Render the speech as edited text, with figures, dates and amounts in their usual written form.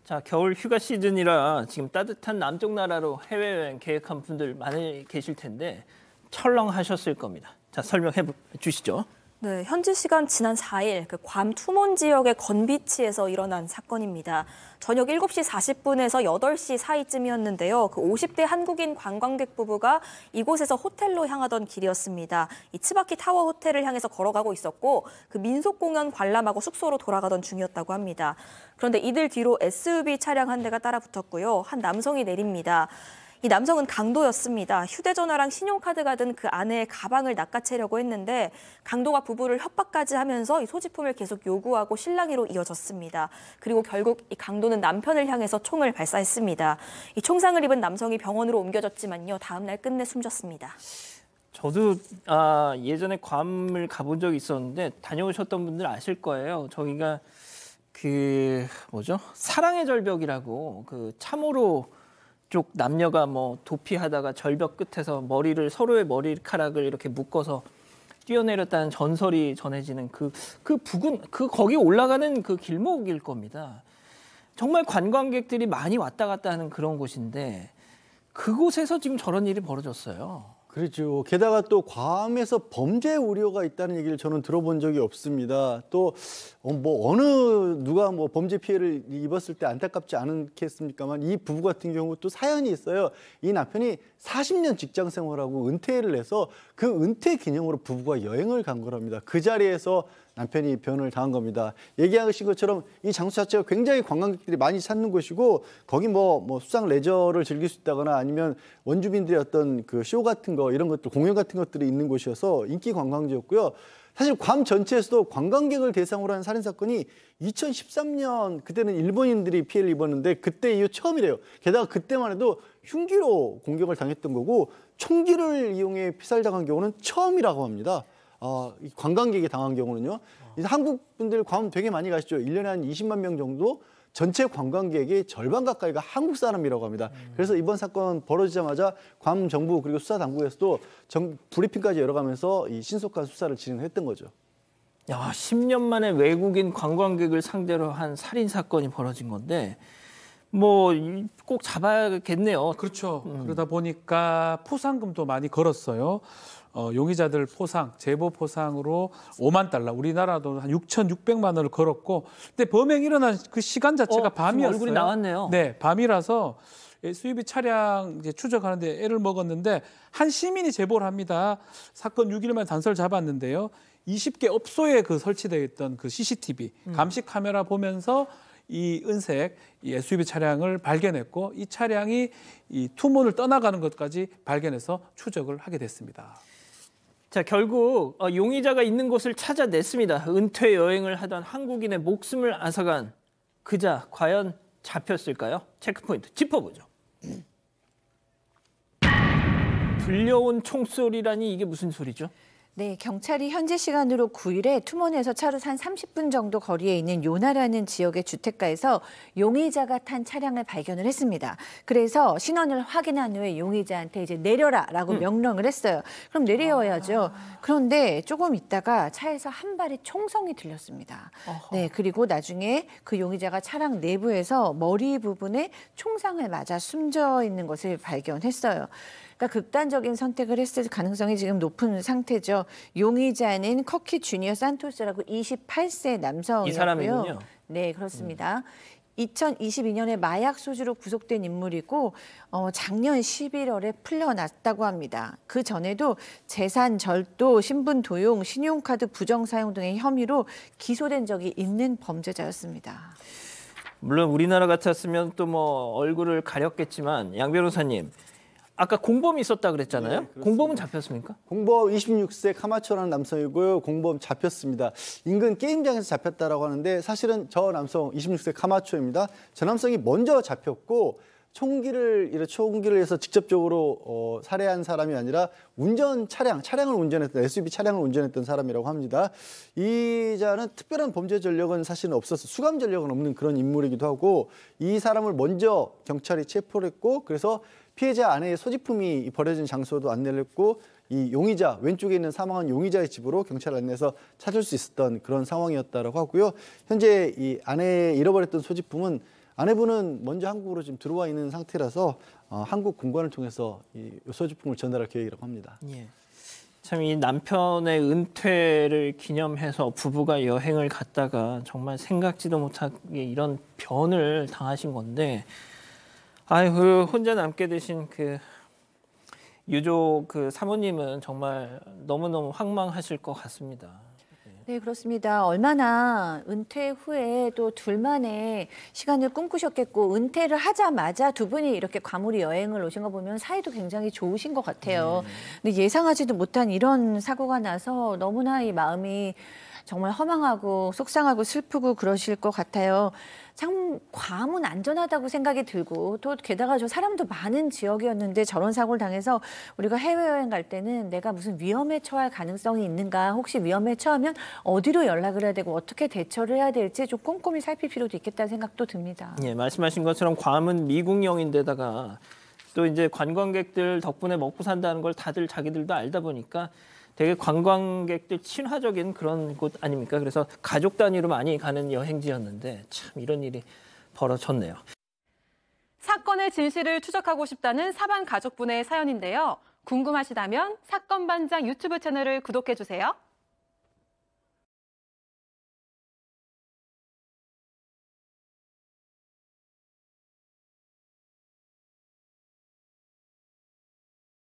자, 겨울 휴가 시즌이라 지금 따뜻한 남쪽 나라로 해외여행 계획한 분들 많이 계실 텐데 철렁하셨을 겁니다. 자, 설명해 주시죠. 네, 현지 시간 지난 4일 괌 투몬 지역의 건비치에서 일어난 사건입니다. 저녁 7시 40분에서 8시 사이쯤이었는데요. 50대 한국인 관광객 부부가 이곳에서 호텔로 향하던 길이었습니다. 이 츠바키 타워 호텔을 향해서 걸어가고 있었고 민속 공연 관람하고 숙소로 돌아가던 중이었다고 합니다. 그런데 이들 뒤로 SUV 차량 한 대가 따라붙었고요. 한 남성이 내립니다. 이 남성은 강도였습니다. 휴대전화랑 신용카드가 든 그 안에 가방을 낚아채려고 했는데 강도가 부부를 협박까지 하면서 이 소지품을 계속 요구하고 실랑이로 이어졌습니다. 그리고 결국 이 강도는 남편을 향해서 총을 발사했습니다. 이 총상을 입은 남성이 병원으로 옮겨졌지만요. 다음 날 끝내 숨졌습니다. 저도 예전에 괌을 가본 적이 있었는데 다녀오셨던 분들 아실 거예요. 저기가 사랑의 절벽이라고 참호로 쪽 남녀가 도피하다가 절벽 끝에서 서로의 머리카락을 이렇게 묶어서 뛰어내렸다는 전설이 전해지는 거기 올라가는 그 길목일 겁니다. 정말 관광객들이 많이 왔다 갔다 하는 그런 곳인데 그곳에서 지금 저런 일이 벌어졌어요. 그렇죠. 게다가 또 괌에서 범죄 우려가 있다는 얘기를 저는 들어본 적이 없습니다. 또 누가 범죄 피해를 입었을 때 안타깝지 않겠습니까만 이 부부 같은 경우 또 사연이 있어요. 이 남편이 40년 직장 생활하고 은퇴를 해서 그 은퇴 기념으로 부부가 여행을 간 거랍니다. 그 자리에서 남편이 변을 당한 겁니다. 얘기하신 것처럼 이 장소 자체가 굉장히 관광객들이 많이 찾는 곳이고 거기 수상 레저를 즐길 수 있다거나 아니면 원주민들의 어떤 쇼 같은 거 이런 것들 공연 같은 것들이 있는 곳이어서 인기 관광지였고요. 사실 괌 전체에서도 관광객을 대상으로 한 살인 사건이 2013년 그때는 일본인들이 피해를 입었는데 그때 이후 처음이래요. 게다가 그때만 해도 흉기로 공격을 당했던 거고 총기를 이용해 피살당한 경우는 처음이라고 합니다. 관광객이 당한 경우는요. 한국 분들 괌 되게 많이 가시죠. 1년에 한 20만 명 정도 전체 관광객의 절반 가까이가 한국 사람이라고 합니다. 그래서 이번 사건 벌어지자마자 괌 정부 그리고 수사당국에서도 브리핑까지 열어가면서 이 신속한 수사를 진행했던 거죠. 야, 10년 만에 외국인 관광객을 상대로 한 살인 사건이 벌어진 건데 꼭 잡아야겠네요. 그렇죠. 그러다 보니까 포상금도 많이 걸었어요. 용의자들 제보 포상으로 5만 달러, 우리나라도 한 6,600만 원을 걸었고, 근데 범행이 일어난 그 시간 자체가 밤이었어요. 얼굴이 나왔네요. 네, 밤이라서 SUV 차량 추적하는데 애를 먹었는데 한 시민이 제보를 합니다. 사건 6일 만에 단서를 잡았는데요. 20개 업소에 설치되어 있던 CCTV 감시 카메라 보면서 이 은색 SUV 차량을 발견했고 이 차량이 이 투몬을 떠나가는 것까지 발견해서 추적을 하게 됐습니다. 자, 결국 용의자가 있는 곳을 찾아냈습니다. 은퇴 여행을 하던 한국인의 목숨을 앗아간 그자 과연 잡혔을까요? 체크포인트 짚어보죠. 들려온 총소리라니 이게 무슨 소리죠? 네, 경찰이 현지 시간으로 9일에 투몬에서 차로 한 30분 정도 거리에 있는 요나라는 지역의 주택가에서 용의자가 탄 차량을 발견을 했습니다. 그래서 신원을 확인한 후에 용의자한테 이제 내려라라고 명령을 했어요. 그럼 내려야죠. 그런데 조금 있다가 차에서 한 발의 총성이 들렸습니다. 네, 그리고 나중에 그 용의자가 차량 내부에서 머리 부분에 총상을 맞아 숨져 있는 것을 발견했어요. 그러니까 극단적인 선택을 했을 가능성이 지금 높은 상태죠. 용의자는 커키 주니어 산토스라고 28세 남성이고요. 이 사람이군요. 네, 그렇습니다. 2022년에 마약 소지로 구속된 인물이고 작년 11월에 풀려났다고 합니다. 그 전에도 재산 절도, 신분 도용, 신용카드 부정 사용 등의 혐의로 기소된 적이 있는 범죄자였습니다. 물론 우리나라 같았으면 또 얼굴을 가렸겠지만 양 변호사님. 아까 공범이 있었다 그랬잖아요. 네, 공범은 잡혔습니까? 공범 26세 카마초라는 남성이고요. 공범 잡혔습니다. 인근 게임장에서 잡혔다라고 하는데 사실은 저 남성 26세 카마초입니다. 저 남성이 먼저 잡혔고 총기를 해서 직접적으로 살해한 사람이 아니라 차량을 운전했던 SUV 차량을 운전했던 사람이라고 합니다. 이 자는 특별한 범죄 전력은 사실은 없어서 수감 전력은 없는 그런 인물이기도 하고 이 사람을 먼저 경찰이 체포를 했고 그래서 피해자 아내의 소지품이 버려진 장소도 안내를 했고 이 용의자 왼쪽에 있는 사망한 용의자의 집으로 경찰 안내해서 찾을 수 있었던 그런 상황이었다고 하고요. 현재 이 아내의 잃어버렸던 소지품은 아내분은 먼저 한국으로 지금 들어와 있는 상태라서 한국 공관을 통해서 이 소지품을 전달할 계획이라고 합니다. 예. 참 이 남편의 은퇴를 기념해서 부부가 여행을 갔다가 정말 생각지도 못하게 이런 변을 당하신 건데, 아유, 혼자 남게 되신 그 유족 그 사모님은 정말 너무너무 황망하실 것 같습니다. 네, 그렇습니다. 얼마나 은퇴 후에 또 둘만의 시간을 꿈꾸셨겠고, 은퇴를 하자마자 두 분이 이렇게 과몰입 여행을 오신 거 보면 사이도 굉장히 좋으신 것 같아요. 근데 예상하지도 못한 이런 사고가 나서 너무나 이 마음이 정말 허망하고 속상하고 슬프고 그러실 것 같아요. 참 괌은 안전하다고 생각이 들고 또 게다가 저 사람도 많은 지역이었는데 저런 사고를 당해서 우리가 해외여행 갈 때는 내가 무슨 위험에 처할 가능성이 있는가, 혹시 위험에 처하면 어디로 연락을 해야 되고 어떻게 대처를 해야 될지 좀 꼼꼼히 살필 필요도 있겠다는 생각도 듭니다. 예, 말씀하신 것처럼 괌은 미국령인데다가 또 이제 관광객들 덕분에 먹고 산다는 걸 다들 자기들도 알다 보니까 되게 관광객들 친화적인 그런 곳 아닙니까? 그래서 가족 단위로 많이 가는 여행지였는데 참 이런 일이 벌어졌네요. 사건의 진실을 추적하고 싶다는 사반 가족분의 사연인데요. 궁금하시다면 사건반장 유튜브 채널을 구독해주세요.